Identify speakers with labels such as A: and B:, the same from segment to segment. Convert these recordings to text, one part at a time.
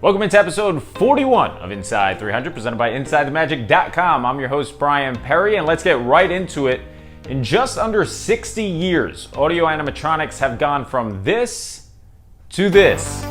A: Welcome into episode 41 of Inside 300, presented by InsideTheMagic.com. I'm your host, Brian Perry, and let's get right into it. In just under 60 years, audio-animatronics have gone from this to this.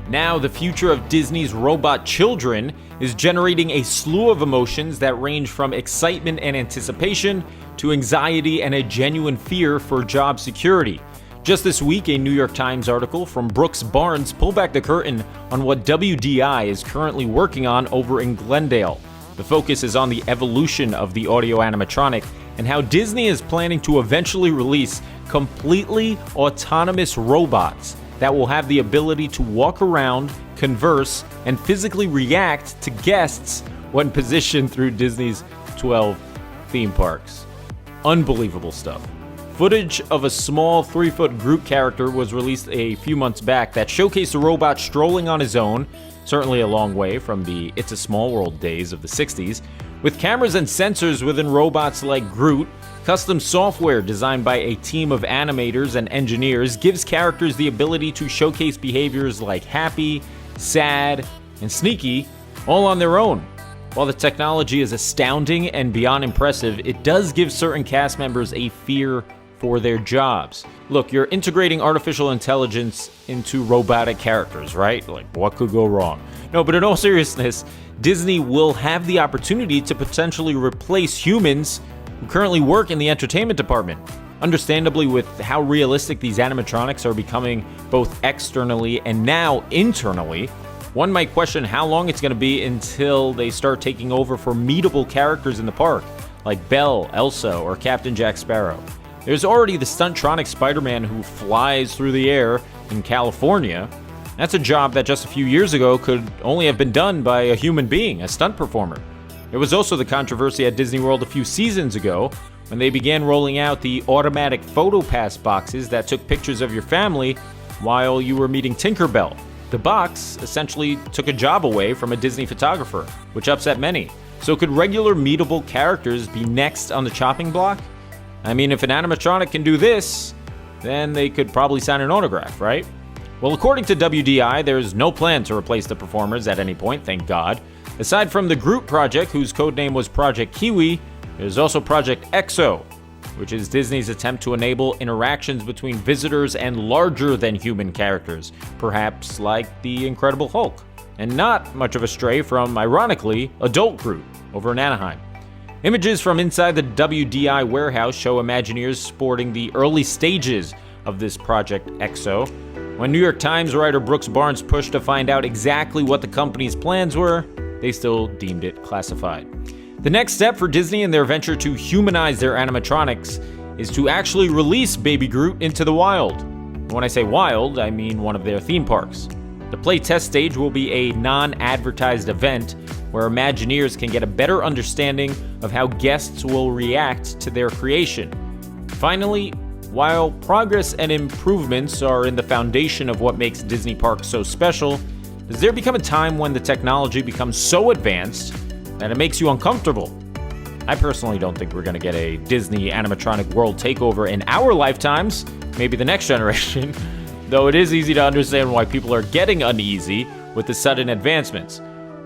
A: Now, the future of Disney's robot children is generating a slew of emotions that range from excitement and anticipation to anxiety and a genuine fear for job security. Just this week, a New York Times article from Brooks Barnes pulled back the curtain on what WDI is currently working on over in Glendale. The focus is on the evolution of the audio-animatronic and how Disney is planning to eventually release completely autonomous robots that will have the ability to walk around, converse, and physically react to guests when positioned through Disney's 12 theme parks. Unbelievable stuff. Footage of a small 3-foot Groot character was released a few months back that showcased a robot strolling on his own, certainly a long way from the It's a Small World days of the 60s. With cameras and sensors within robots like Groot, custom software designed by a team of animators and engineers gives characters the ability to showcase behaviors like happy, sad, and sneaky, all on their own. While the technology is astounding and beyond impressive, it does give certain cast members a fear for their jobs. Look, you're integrating artificial intelligence into robotic characters, right? Like, what could go wrong? No, but in all seriousness, Disney will have the opportunity to potentially replace humans who currently work in the entertainment department. Understandably, with how realistic these animatronics are becoming both externally and now internally, one might question how long it's going to be until they start taking over for meetable characters in the park, like Belle, Elsa, or Captain Jack Sparrow. There's already the Stuntronic Spider-Man who flies through the air in California. That's a job that just a few years ago could only have been done by a human being, a stunt performer. There was also the controversy at Disney World a few seasons ago when they began rolling out the automatic photo pass boxes that took pictures of your family while you were meeting Tinkerbell. The box essentially took a job away from a Disney photographer, which upset many. So could regular meetable characters be next on the chopping block? I mean, if an animatronic can do this, then they could probably sign an autograph, right? Well, according to WDI, there's no plan to replace the performers at any point, thank God. Aside from the Groot project, whose codename was Project Kiwi, there's also Project EXO, which is Disney's attempt to enable interactions between visitors and larger-than-human characters, perhaps like the Incredible Hulk. And not much of a stray from, ironically, Adult Groot over in Anaheim. Images from inside the WDI warehouse show Imagineers sporting the early stages of this Project EXO. When New York Times writer Brooks Barnes pushed to find out exactly what the company's plans were, they still deemed it classified. The next step for Disney in their venture to humanize their animatronics is to actually release Baby Groot into the wild. And when I say wild, I mean one of their theme parks. The play test stage will be a non-advertised event where Imagineers can get a better understanding of how guests will react to their creation. Finally, while progress and improvements are in the foundation of what makes Disney parks so special, does there become a time when the technology becomes so advanced that it makes you uncomfortable? I personally don't think we're going to get a Disney animatronic world takeover in our lifetimes, maybe the next generation, though it is easy to understand why people are getting uneasy with the sudden advancements.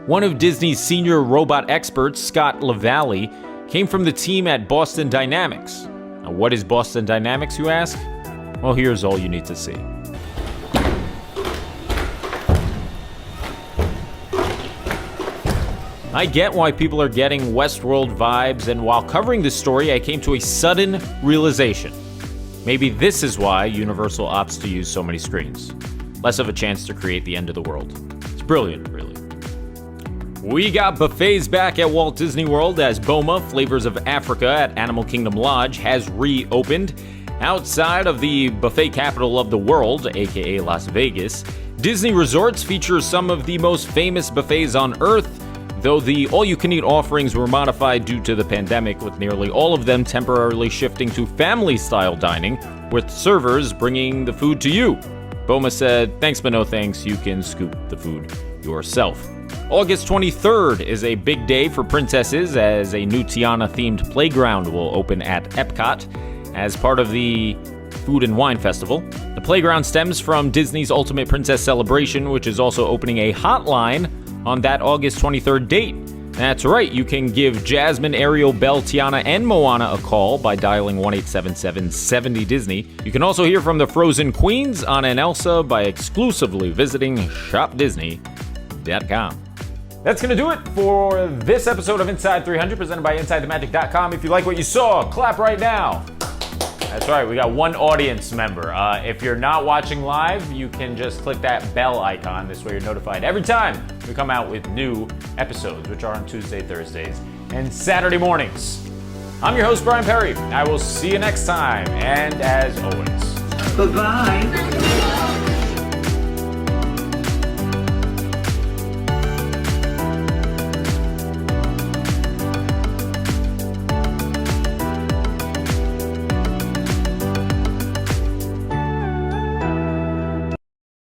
A: One of Disney's senior robot experts, Scott LaValle, came from the team at Boston Dynamics. Now, what is Boston Dynamics, you ask? Well, here's all you need to see. I get why people are getting Westworld vibes, and while covering this story, I came to a sudden realization. Maybe this is why Universal opts to use so many screens. Less of a chance to create the end of the world. It's brilliant, really. We got buffets back at Walt Disney World as Boma, Flavors of Africa at Animal Kingdom Lodge, has reopened. Outside of the buffet capital of the world, aka Las Vegas, Disney resorts feature some of the most famous buffets on Earth, though the all-you-can-eat offerings were modified due to the pandemic, with nearly all of them temporarily shifting to family-style dining, with servers bringing the food to you. Boma said, "Thanks but no thanks, you can scoop the food yourself." August 23rd is a big day for princesses as a new Tiana-themed playground will open at Epcot. As part of the Food and Wine Festival. The playground stems from Disney's Ultimate Princess Celebration, which is also opening a hotline on that August 23rd date. That's right, you can give Jasmine, Ariel, Belle, Tiana, and Moana a call by dialing 1-877-70-Disney. You can also hear from the Frozen Queens, Anna and Elsa, by exclusively visiting shopdisney.com. That's going to do it for this episode of Inside 300, presented by InsideTheMagic.com. If you like what you saw, clap right now. That's right, we got one audience member. If you're not watching live, you can just click that bell icon. This way you're notified every time we come out with new episodes, which are on Tuesday, Thursdays, and Saturday mornings. I'm your host, Brian Perry. I will see you next time, and as always,
B: bye-bye.